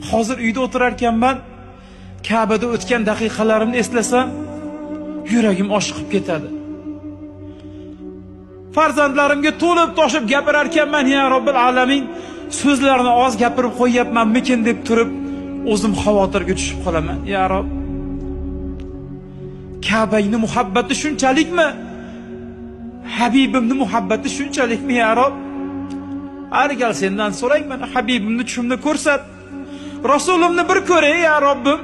Hozir uyda o'tirarkanman, Ka'bada o'tgan daqiqalarimni eslasam, yuragim oshiqib ketadi. Farzandlarimga to'lib toshib gapirarkanman, ya Robbil alamin, so'zlarni oz gapirib qo'yyapmanmikin deb turib, o'zim xavotirga tushib qolaman. Ya Rob, Ka'bangni muhabbati shunchalikmi? Habibimni muhabbati shunchalikmi, ya Rob? Har gal sendan so'rayman, Habibimni tushimda ko'rsat. Rasulimni bir ko'ray, ya Robbim.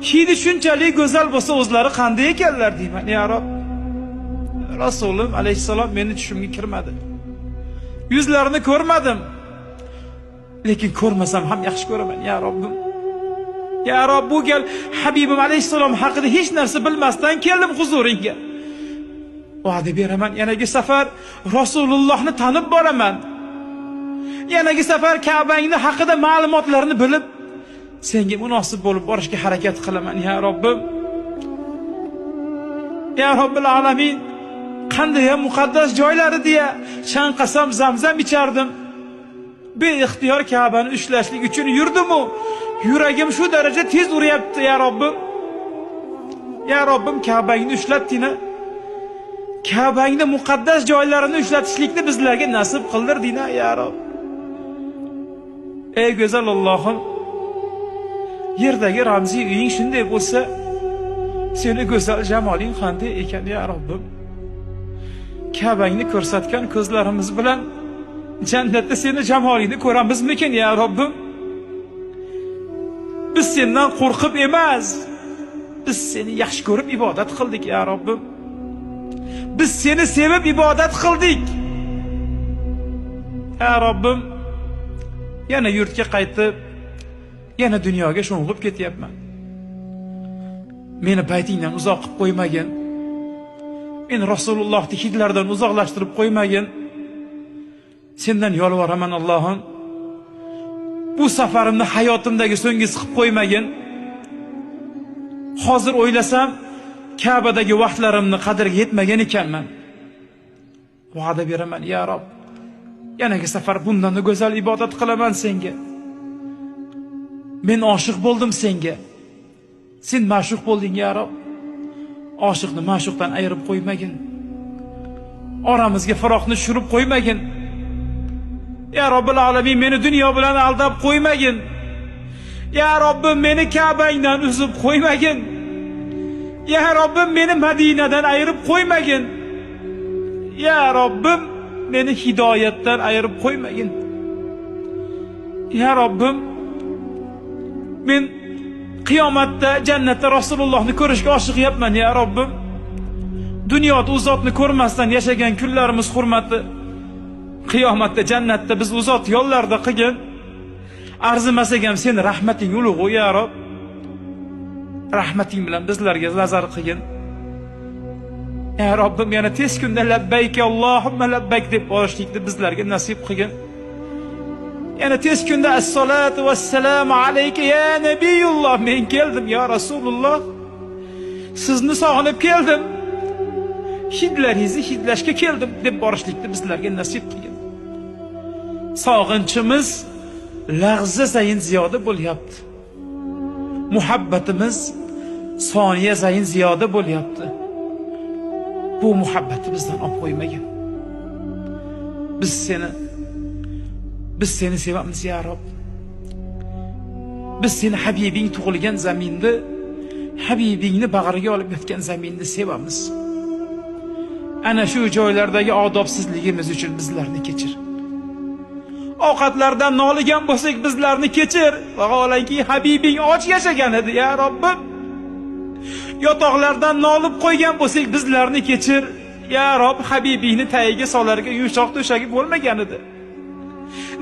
Hidi shunchalik go'zal bo'lsa, o'zlari qanday ekanlar deyman, ya Rob. Rasulim alayhissalom meni tushimga kirmadi. Yuzlarini ko'rmadim. Lekin ko'rmasam ham yaxshi ko'raman, ya Robbim. Ya Rob, bu gal Habibim alayhissalom haqida hech narsa bilmasdan keldim huzuringga. Va'da beraman, yanagi safar Rasulullohni tanib boraman. Yanagi safar Ka'bangni haqida ma'lumotlarni bilib, senga munosib bo'lib borishga harakat qilaman, ya Robbim. Ya Robbil alamin, qanday muqaddas joylari deya chanqasam zamzam ichardim. Beixtiyor Ka'bani ushlashlik uchun yurdim-u, yuragim shu daraja tez uryapti, ya Robbim. Ya Robbim, Ka'bangni ushlatding-a? Ka'bangni muqaddas joylarini ishlatishlikni bizlarga nasib qildirding-a, ya Rob. Ey go'zal Allohim, yerdagi ramziy uying shunday bo'lsa, seni go'zal jamoling qanday ekan, ya Robbim. Ka'bangni ko'rsatgan ko'zlarimiz bilan jannatda seni jamolingni ko'ramizmikin, ya Robbim? Biz sendan qo'rqib emas, biz seni yaxshi ko'rib ibodat qildik, ya Robbim. Biz seni sevib ibodat qildik. Ya Robbim, yana yurtga qaytib, yana dunyoga sho'ng'ib ketyapman. Meni baytingdan uzoq qilib qo'ymagin. Meni Rasulullohning hidlaridan uzoqlashtirib qo'ymagin. Sendan yolvoraman, Allohim. Bu safarimni hayotimdagi so'nggisi qilib qo'ymagin. Hozir o'ylasam, Ka'badagi vaqtlarimni qadriga yetmagan ekanman. Va'da beraman, ya Rob. Yanagi safar bundan go'zal ibodat qilaman senga. Men oshiq bo'ldim senga. Sen ma'shuq bo'lding, ya Rob. Oshiqni ma'shuqdan ayirib qo'ymagin. Oramizga firoqni tushirib qo'ymagin. Ya Robbil alamin, meni dunyo bilan aldab qo'ymagin. Ya Robbim, meni Ka'bangdan uzib qo'ymagin. Ya Robbim, meni Madinadan ayirib qo'ymagin. Ya Robbim, meni hidoyatdan ayirib qo'ymagin. Ya Robbim, men qiyomatda jannatda Rasulullohni ko'rishga oshiqyapman, ya Robbim. Dunyoda u zotni ko'rmasdan yashagan kunlarimiz hurmati, qiyomatda jannatda biz u zot yo'llarda qilgan arzimasak ham seni rahmating ulug', ya Rob. Rahmating bilan bizlarga nazar qilgin. Ya Robbim, yana tez kunda labbayk Allohumma labbayk deb borishlikni bizlarga nasib qilgin. Yana tez kunda assolatu vassalamu alayka ya nabiyulloh, men keldim ya Rasululloh. Sizni sog'inib keldim. Hidlaringizni hidlashga keldim deb borishlikni bizlarga nasib qilgin. Sog'inchimiz lahza sayin ziyoda bo'lyapti. Muhabbatimiz soniya sayin ziyoda bo'lyapti. Bu muhabbati bizdan olib qo'ymagin. Biz seni sevamiz, ya Rob. Biz seni Habibing tug'ilgan zaminda, Habibingni bag'riga olib yotgan zaminda sevamiz. Ana shu joylardagi odobsizligimiz uchun bizlarni kechir. Ovqatlardan noligan bo'lsak bizlarni kechir. Vaholanki Habibing och yashagan edi, ya Robbim. Yotoqlardan nolib qo'ygan bo'lsak bizlarni kechir. Ya Rob, Habibingni tagiga solarga yumshoq to'shagi bo'lmagan edi.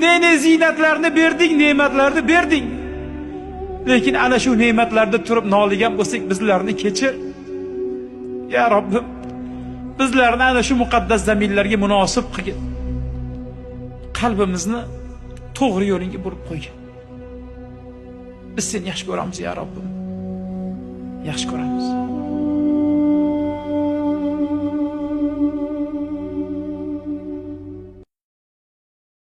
Ne ziynatlarni berding, ne'matlarni berding. Lekin ana shu ne'matlarda turib noligan bo'lsak bizlarni kechir. Ya Robbim, bizlarni ana shu muqaddas zaminlarga munosib qilgin. Qalbimizni to'g'ri yo'lingga burib qo'ygin. Biz seni yaxshi ko'ramiz, ya Robbim. Yaxshi ko'ramiz.